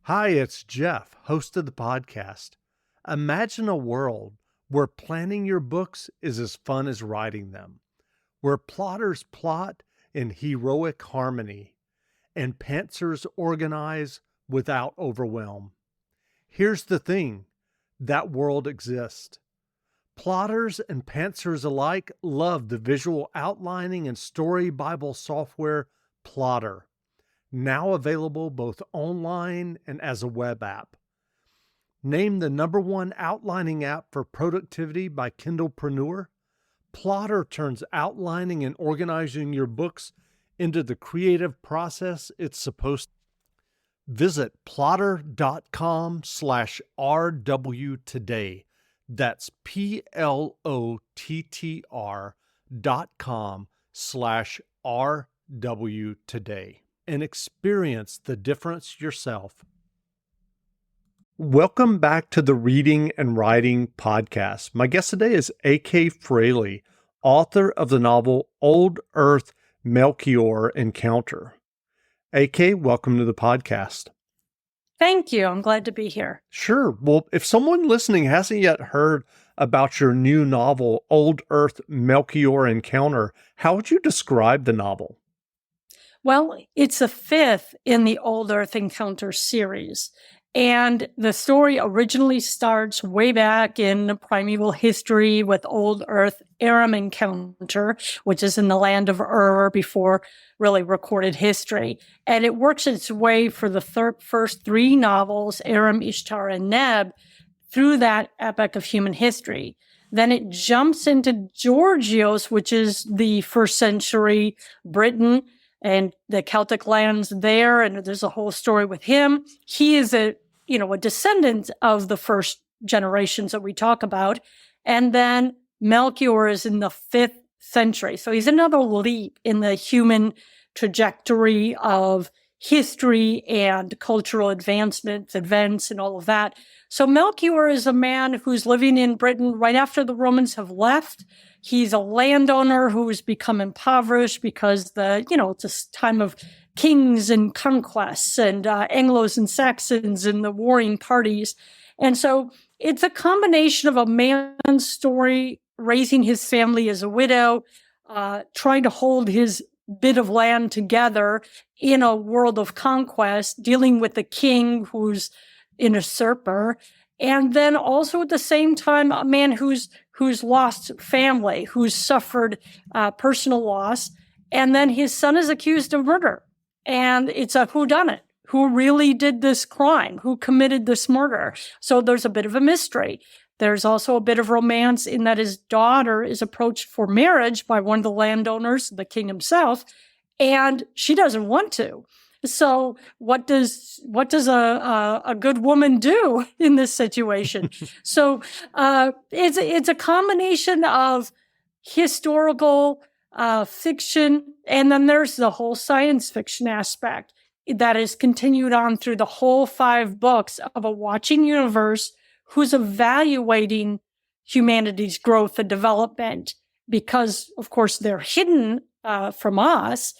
Hi, it's Jeff, host of the podcast. Imagine a world where planning your books is as fun as writing them, where plotters plot in heroic harmony and pantsers organize without overwhelm. Here's the thing, that world exists. Plotters and pantsers alike love the visual outlining and story Bible software Plotter, now available both online and as a web app. Named the #1 outlining app for productivity by Kindlepreneur, Plotter turns outlining and organizing your books into the creative process it's supposed to. Visit plotter.com/RW today. That's PLOTTR.com/RW today and experience the difference yourself. Welcome back to the Reading and Writing Podcast. My guest today is A.K. Frailey, author of the novel Old Earth Melchior Encounter. A.K., welcome to the podcast. Thank you. I'm glad to be here. Sure. Well, if someone listening hasn't yet heard about your new novel, Old Earth Melchior Encounter, how would you describe the novel? Well, it's a fifth in the Old Earth Encounter series. And the story originally starts way back in primeval history with Old Earth Aram Encounter, which is in the land of Ur before really recorded history. And it works its way for the first three novels, Aram, Ishtar, and Neb, through that epic of human history. Then it jumps into Georgios, which is the first century Britain and the Celtic lands there. And there's a whole story with him. He is a descendant of the first generations that we talk about. And then Melchior is in the 5th century. So he's another leap in the human trajectory of history and cultural advancements, events, and all of that. So Melchior is a man who's living in Britain right after the Romans have left. He's a landowner who has become impoverished because it's a time of kings and conquests and Anglos and Saxons and the warring parties. And so it's a combination of a man's story, raising his family as a widow, trying to hold his bit of land together in a world of conquest, dealing with the king who's in a usurper, and then also at the same time, a man who's lost family, who's suffered personal loss, and then his son is accused of murder. And it's a whodunit. Who really did this crime? Who committed this murder? So there's a bit of a mystery. There's also a bit of romance in that his daughter is approached for marriage by one of the landowners, the king himself, and she doesn't want to. So what does a good woman do in this situation? So it's a combination of historical fiction, and then there's the whole science fiction aspect that is continued on through the whole 5 books of a watching universe who's evaluating humanity's growth and development because, of course, they're hidden from us,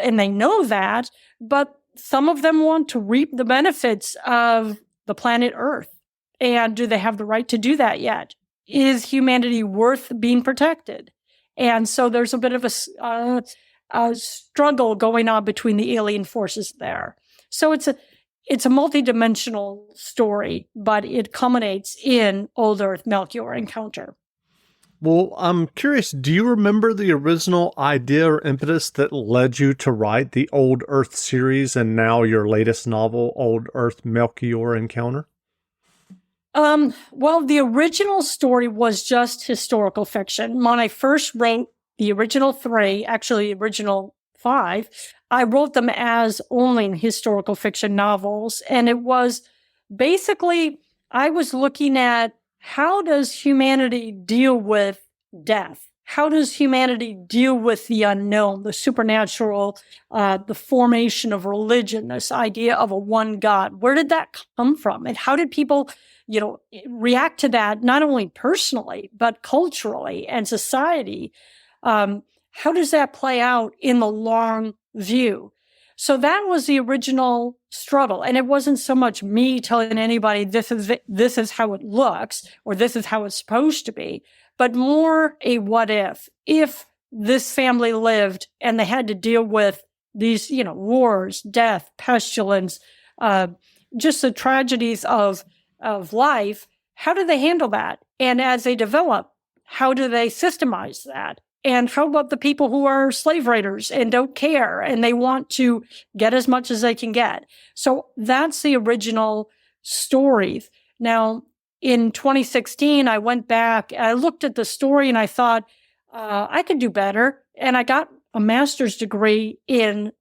and they know that, but some of them want to reap the benefits of the planet Earth. And do they have the right to do that yet? Is humanity worth being protected? And so there's a bit of a struggle going on between the alien forces there. So it's a multidimensional story, but it culminates in Old Earth Melchior Encounter. Well, I'm curious, do you remember the original idea or impetus that led you to write the Old Earth series and now your latest novel, Old Earth Melchior Encounter? Well, the original story was just historical fiction. When I first wrote the original 3, actually the original 5, I wrote them as only historical fiction novels. And it was basically, I was looking at how does humanity deal with death? How does humanity deal with the unknown, the supernatural, the formation of religion, this idea of a one God? Where did that come from? And how did people react to that, not only personally, but culturally and society? How does that play out in the long view? So that was the original struggle. And it wasn't so much me telling anybody this is how it looks or this is how it's supposed to be, but more a what if this family lived and they had to deal with these, wars, death, pestilence, just the tragedies of life. How do they handle that? And as they develop, how do they systemize that? And how about the people who are slave raiders and don't care and they want to get as much as they can get? So that's the original story. Now, in 2016, I went back, I looked at the story and I thought, I could do better. And I got a master's degree in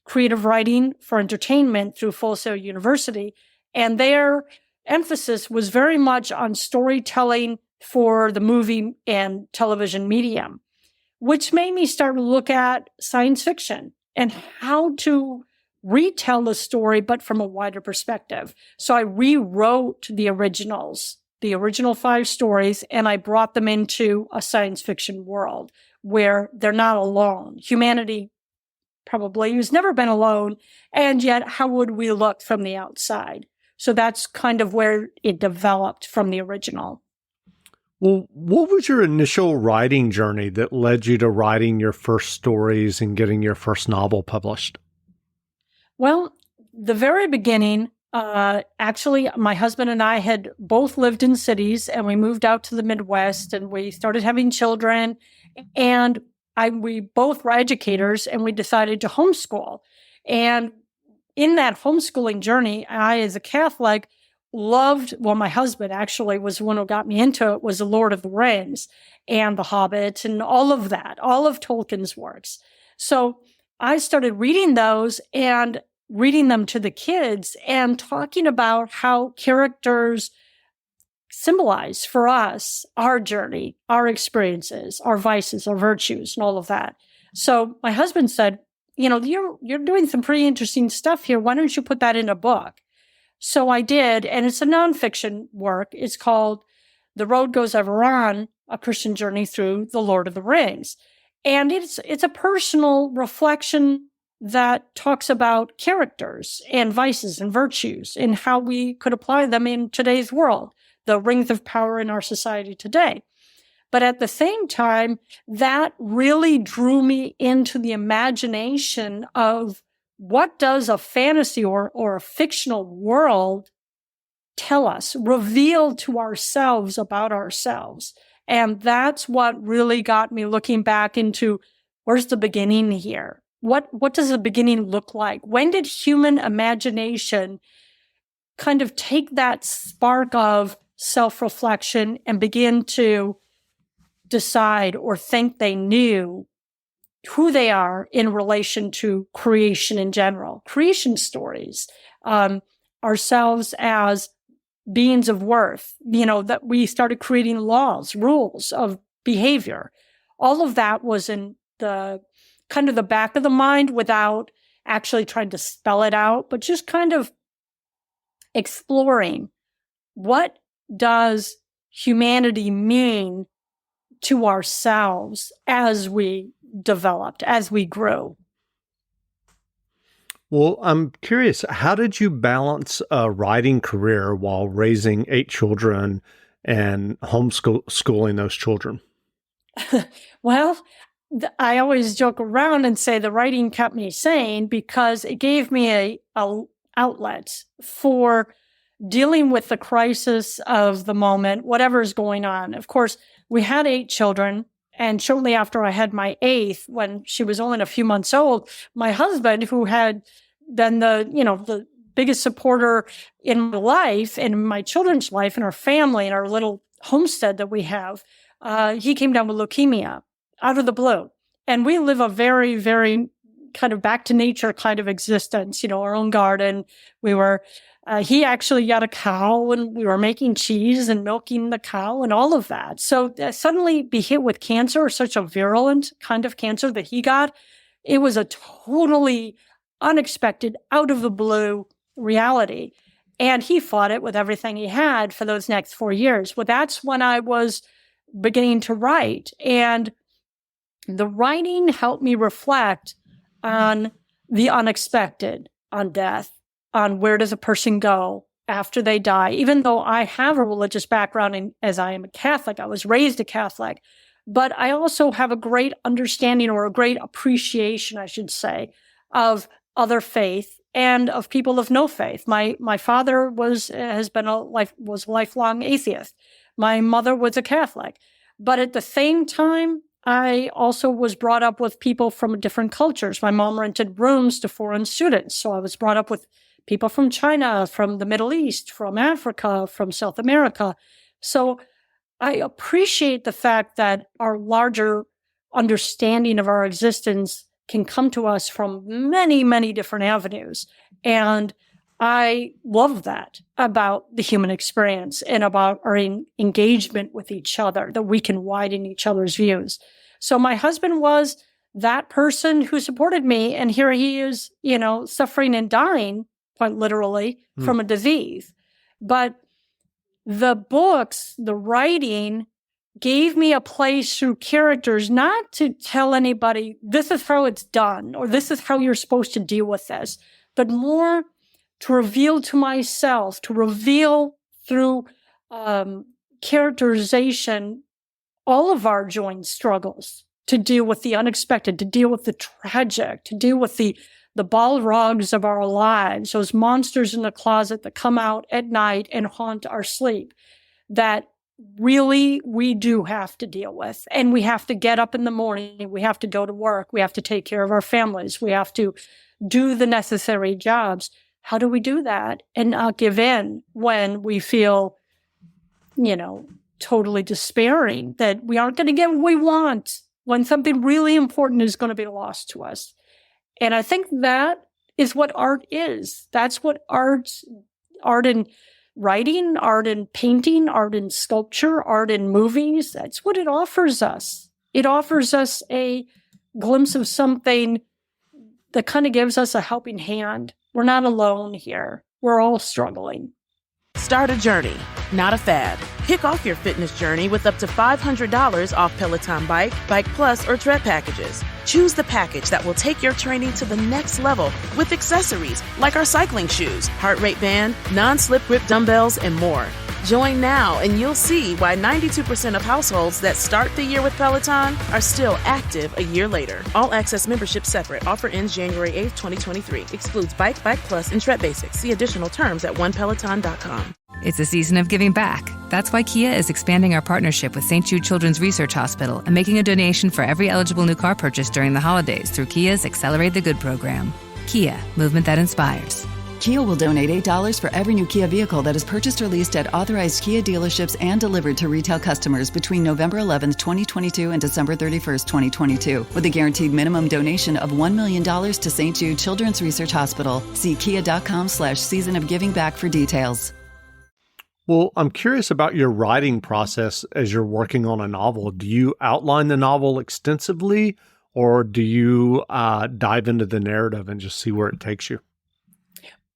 creative writing for entertainment through Full Sail University. And their emphasis was very much on storytelling for the movie and television medium, which made me start to look at science fiction and how to retell a story, but from a wider perspective. So I rewrote the original 5 stories, and I brought them into a science fiction world where they're not alone. Humanity probably has never been alone, and yet how would we look from the outside? So that's kind of where it developed from the original. Well, what was your initial writing journey that led you to writing your first stories and getting your first novel published? Well, the very beginning, actually, my husband and I had both lived in cities, and we moved out to the Midwest, and we started having children, and we both were educators, and we decided to homeschool. And in that homeschooling journey, I, as a Catholic, my husband actually was the one who got me into it, was The Lord of the Rings and The Hobbit and all of that, all of Tolkien's works. So I started reading those and reading them to the kids and talking about how characters symbolize for us our journey, our experiences, our vices, our virtues, and all of that. So my husband said, you're doing some pretty interesting stuff here. Why don't you put that in a book? So I did, and it's a nonfiction work. It's called The Road Goes Ever On, A Christian Journey Through the Lord of the Rings. And it's a personal reflection that talks about characters and vices and virtues and how we could apply them in today's world, the rings of power in our society today. But at the same time, that really drew me into the imagination of what does a fantasy or a fictional world tell us, reveal to ourselves about ourselves? And that's what really got me looking back into where's the beginning here? What does the beginning look like? When did human imagination kind of take that spark of self-reflection and begin to decide or think they knew who they are in relation to creation in general, creation stories, ourselves as beings of worth, that we started creating laws, rules of behavior. All of that was in the kind of the back of the mind without actually trying to spell it out, but just kind of exploring what does humanity mean to ourselves as we developed, as we grew. Well, I'm curious, how did you balance a writing career while raising 8 children and homeschooling those children? Well, I always joke around and say the writing kept me sane because it gave me a outlet for dealing with the crisis of the moment, whatever's going on. Of course, we had 8 children. And shortly after I had my 8th, when she was only a few months old, my husband, who had been the biggest supporter in my life and my children's life and our family and our little homestead that we have, he came down with leukemia out of the blue. And we live a very, very kind of back to nature kind of existence, our own garden. He actually got a cow and we were making cheese and milking the cow and all of that. So suddenly be hit with cancer, such a virulent kind of cancer that he got, it was a totally unexpected, out of the blue reality. And he fought it with everything he had for those next 4 years. Well, that's when I was beginning to write. And the writing helped me reflect on the unexpected, on death, on where does a person go after they die. Even though I have a religious background as I am a Catholic, I was raised a Catholic, but I also have a great understanding, or a great appreciation, I should say, of other faith and of people of no faith. My father was a lifelong atheist. My mother was a Catholic. But at the same time, I also was brought up with people from different cultures. My mom rented rooms to foreign students. So I was brought up with people from China, from the Middle East, from Africa, from South America. So I appreciate the fact that our larger understanding of our existence can come to us from many, many different avenues. And I love that about the human experience and about our engagement with each other, that we can widen each other's views. So my husband was that person who supported me. And here he is, suffering and dying, quite literally, from a disease. But the books, the writing, gave me a place through characters, not to tell anybody, this is how it's done, or this is how you're supposed to deal with this, but more to reveal to myself, to reveal through characterization all of our joint struggles, to deal with the unexpected, to deal with the tragic, to deal with the Balrogs of our lives, those monsters in the closet that come out at night and haunt our sleep, that really we do have to deal with. And we have to get up in the morning, we have to go to work, we have to take care of our families, we have to do the necessary jobs. How do we do that and not give in when we feel, totally despairing that we aren't going to get what we want, when something really important is going to be lost to us? And I think that is what art is. That's what art in writing, art in painting, art in sculpture, art in movies, that's what it offers us. It offers us a glimpse of something that kind of gives us a helping hand. We're not alone here. We're all struggling. Start a journey, not a fad. Kick off your fitness journey with up to $500 off Peloton Bike, Bike Plus, or Tread packages. Choose the package that will take your training to the next level with accessories like our cycling shoes, heart rate band, non-slip grip dumbbells, and more. Join now and you'll see why 92% of households that start the year with Peloton are still active a year later. All access membership separate. Offer ends January 8th, 2023. Excludes Bike, Bike Plus, and Tread Basics. See additional terms at onepeloton.com. It's a season of giving back. That's why Kia is expanding our partnership with St. Jude Children's Research Hospital and making a donation for every eligible new car purchase during the holidays through Kia's Accelerate the Good program. Kia, movement that inspires. Kia will donate $8 for every new Kia vehicle that is purchased or leased at authorized Kia dealerships and delivered to retail customers between November 11th, 2022 and December 31st, 2022, with a guaranteed minimum donation of $1 million to St. Jude Children's Research Hospital. See kia.com/season of giving back for details. Well, I'm curious about your writing process as you're working on a novel. Do you outline the novel extensively, or do you dive into the narrative and just see where it takes you?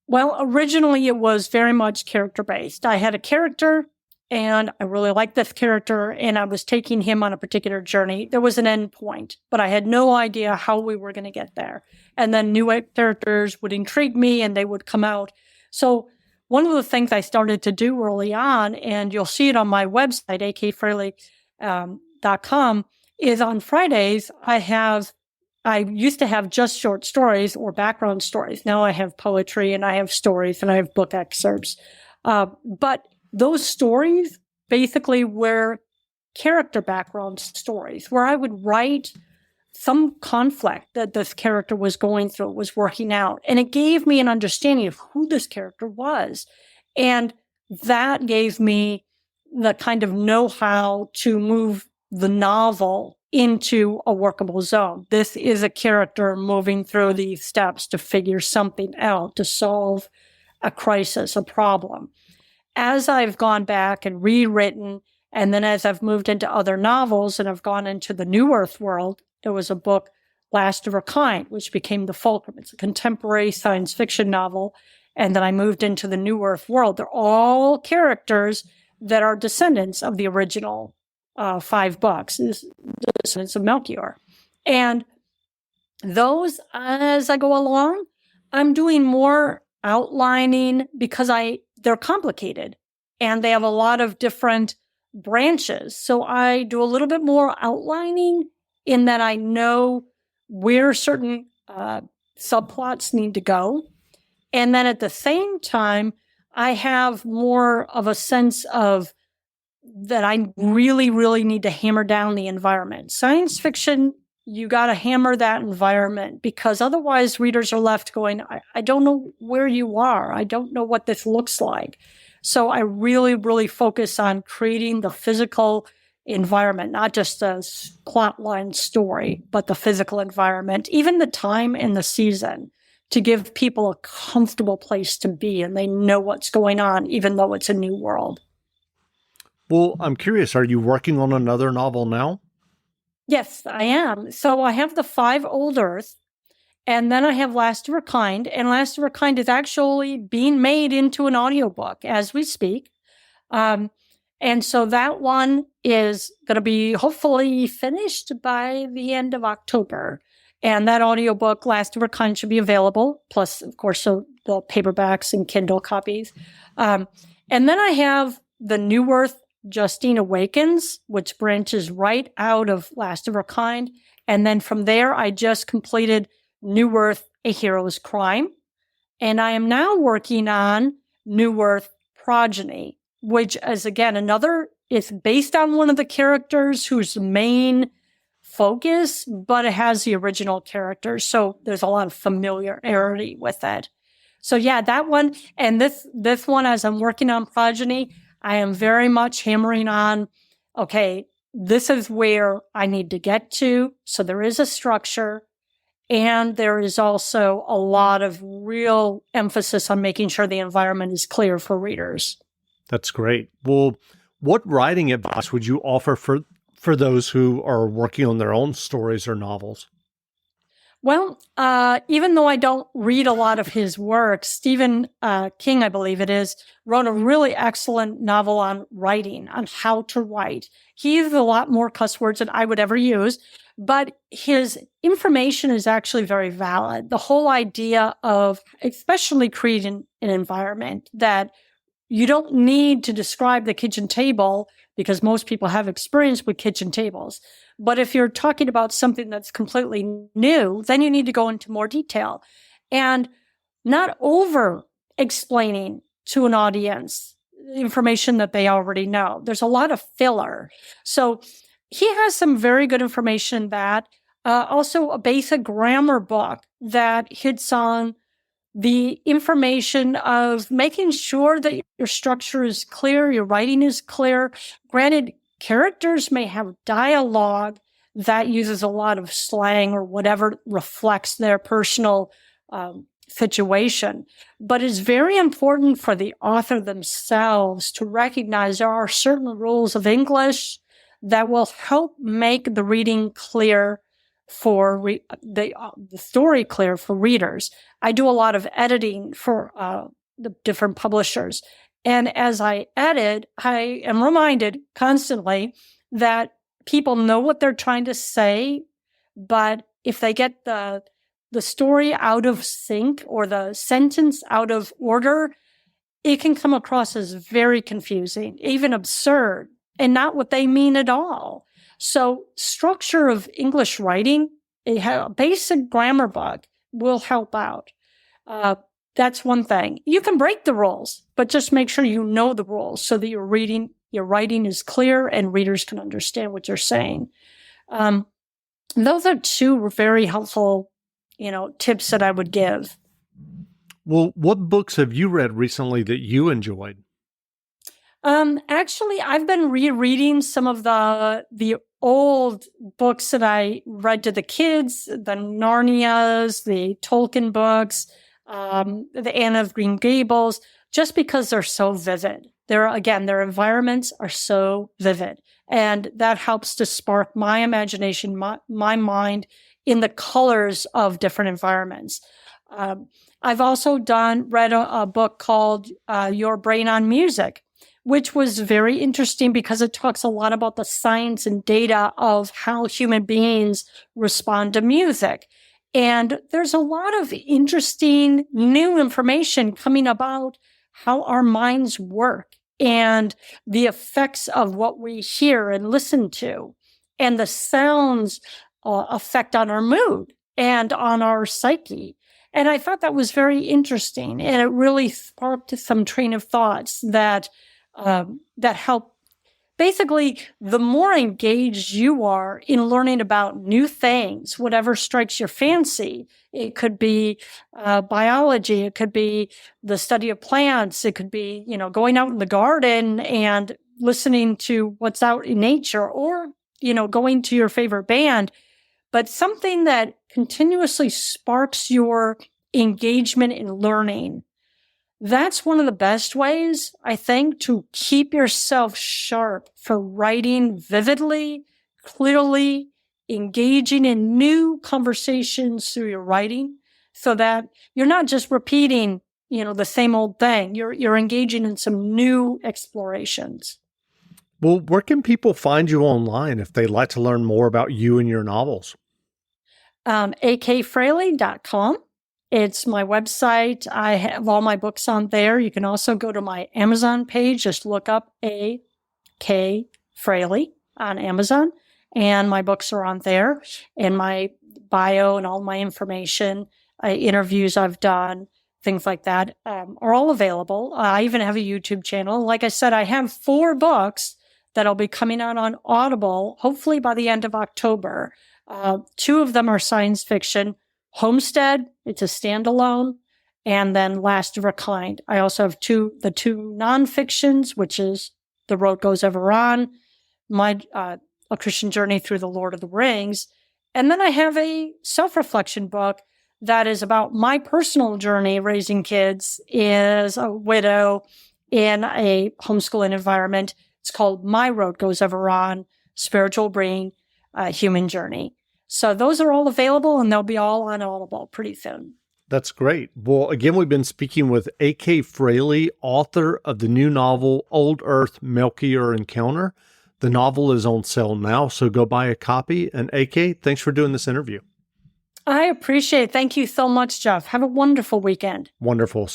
Well, originally it was very much character-based. I had a character, and I really liked this character, and I was taking him on a particular journey. There was an end point, but I had no idea how we were going to get there. And then new characters would intrigue me, and they would come out. So one of the things I started to do early on, and you'll see it on my website, akfrailey.com, is on Fridays, I used to have just short stories or background stories. Now I have poetry and I have stories and I have book excerpts. But those stories basically were character background stories where I would write some conflict that this character was going through, was working out. And it gave me an understanding of who this character was. And that gave me the kind of know-how to move the novel into a workable zone. This is a character moving through these steps to figure something out, to solve a crisis, a problem. As I've gone back and rewritten, and then as I've moved into other novels and I've gone into the New Earth world, there was a book, Last of Her Kind, which became The Fulcrum. It's a contemporary science fiction novel. And then I moved into the New Earth world. They're all characters that are descendants of the original 5 books, descendants of Melchior. And those, as I go along, I'm doing more outlining because they're complicated and they have a lot of different branches. So I do a little bit more outlining in that I know where certain subplots need to go. And then at the same time, I have more of a sense of that I really, really need to hammer down the environment. Science fiction, you got to hammer that environment because otherwise readers are left going, I don't know where you are. I don't know what this looks like. So I really, really focus on creating the physical environment, not just a plot line story, but the physical environment, even the time and the season, to give people a comfortable place to be and they know what's going on, even though it's a new world. Well, I'm curious, are you working on another novel now? Yes, I am. So I have the 5 Old Earth, and then I have Last of Her Kind, and Last of Her Kind is actually being made into an audiobook as we speak. And so that one is going to be hopefully finished by the end of October. And that audiobook, Last of Her Kind, should be available, plus, of course, so the paperbacks and Kindle copies. And then I have the New Earth, Justine Awakens, which branches right out of Last of Her Kind. And then from there, I just completed New Earth, A Hero's Crime. And I am now working on New Earth, Progeny, which is, again, it's based on one of the characters whose main focus, but it has the original characters. So there's a lot of familiarity with that. So yeah, that one. And this one, as I'm working on Progeny, I am very much hammering on, okay, this is where I need to get to. So there is a structure. And there is also a lot of real emphasis on making sure the environment is clear for readers. That's great. Well, what writing advice would you offer for those who are working on their own stories or novels? Well, even though I don't read a lot of his work, Stephen King, I believe it is, wrote a really excellent novel on writing, on how to write. He uses a lot more cuss words than I would ever use, but his information is actually very valid. The whole idea of especially creating an environment that you don't need to describe the kitchen table because most people have experience with kitchen tables. But if you're talking about something that's completely new, then you need to go into more detail and not over explaining to an audience information that they already know. There's a lot of filler. So he has some very good information that also a basic grammar book that hits on the information of making sure that your structure is clear, your writing is clear. Granted, characters may have dialogue that uses a lot of slang or whatever reflects their personal situation, but it's very important for the author themselves to recognize there are certain rules of English that will help make the reading clear for the story clear for readers. I do a lot of editing for the different publishers. And as I edit, I am reminded constantly that people know what they're trying to say, but if they get the story out of sync or the sentence out of order, it can come across as very confusing, even absurd, and not what they mean at all. So structure of English writing, a basic grammar book will help out. That's one thing. You can break the rules, but just make sure you know the rules so that your writing is clear and readers can understand what you're saying. Those are 2 very helpful, tips that I would give. Well, what books have you read recently that you enjoyed? Actually, I've been rereading some of the old books that I read to the kids, the Narnias, the Tolkien books, the Anne of Green Gables, just because they're so vivid. Their environments are so vivid. And that helps to spark my imagination, my mind in the colors of different environments. I've also read a book called Your Brain on Music, which was very interesting because it talks a lot about the science and data of how human beings respond to music. And there's a lot of interesting new information coming about how our minds work and the effects of what we hear and listen to, and the sounds effect on our mood and on our psyche. And I thought that was very interesting. And it really sparked some train of thoughts that help. Basically, the more engaged you are in learning about new things, whatever strikes your fancy, it could be biology, it could be the study of plants, it could be, going out in the garden and listening to what's out in nature, or, going to your favorite band, but something that continuously sparks your engagement in learning. That's one of the best ways, I think, to keep yourself sharp for writing vividly, clearly, engaging in new conversations through your writing, so that you're not just repeating, the same old thing. You're engaging in some new explorations. Well, where can people find you online if they'd like to learn more about you and your novels? akfrailey.com. It's my website. I have all my books on there. You can also go to my Amazon page. Just look up A.K. Frailey on Amazon, and my books are on there. And my bio and all my information, interviews I've done, things like that, are all available. I even have a YouTube channel. Like I said, I have 4 books that'll be coming out on Audible, hopefully by the end of October. 2 of them are science fiction. Homestead, it's a standalone, and then Last of a Kind. I also have the two nonfictions, which is The Road Goes Ever On, A Christian Journey Through the Lord of the Rings, and then I have a self-reflection book that is about my personal journey raising kids as a widow in a homeschooling environment. It's called My Road Goes Ever On, Spiritual Brain, Human Journey. So those are all available, and they'll be all on Audible pretty soon. That's great. Well, again, we've been speaking with A.K. Frailey, author of the new novel, Old Earth Melchior Encounter. The novel is on sale now, so go buy a copy. And A.K., thanks for doing this interview. I appreciate it. Thank you so much, Jeff. Have a wonderful weekend. Wonderful.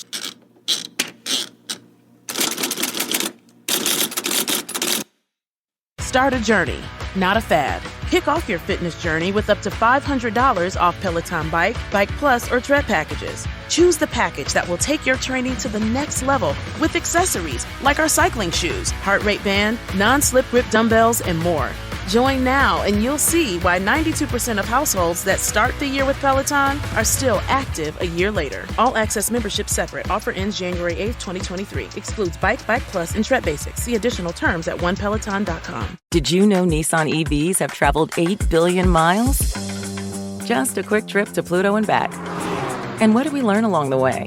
Start a journey, not a fad. Kick off your fitness journey with up to $500 off Peloton Bike, Bike Plus, or Tread packages. Choose the package that will take your training to the next level with accessories like our cycling shoes, heart rate band, non-slip grip dumbbells, and more. Join now and you'll see why 92% of households that start the year with Peloton are still active a year later. All access membership separate. Offer ends January 8th, 2023. Excludes Bike, Bike Plus, and Tread Basics. See additional terms at onepeloton.com. Did you know Nissan EVs have traveled 8 billion miles? Just a quick trip to Pluto and back. And what did we learn along the way?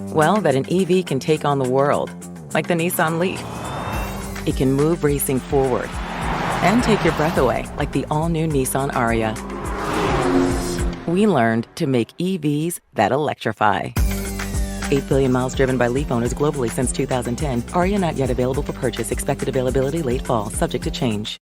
Well, that an EV can take on the world, like the Nissan Leaf. It can move racing forward and take your breath away, like the all-new Nissan Ariya. We learned to make EVs that electrify. 8 billion miles driven by Leaf owners globally since 2010. Ariya not yet available for purchase. Expected availability late fall, subject to change.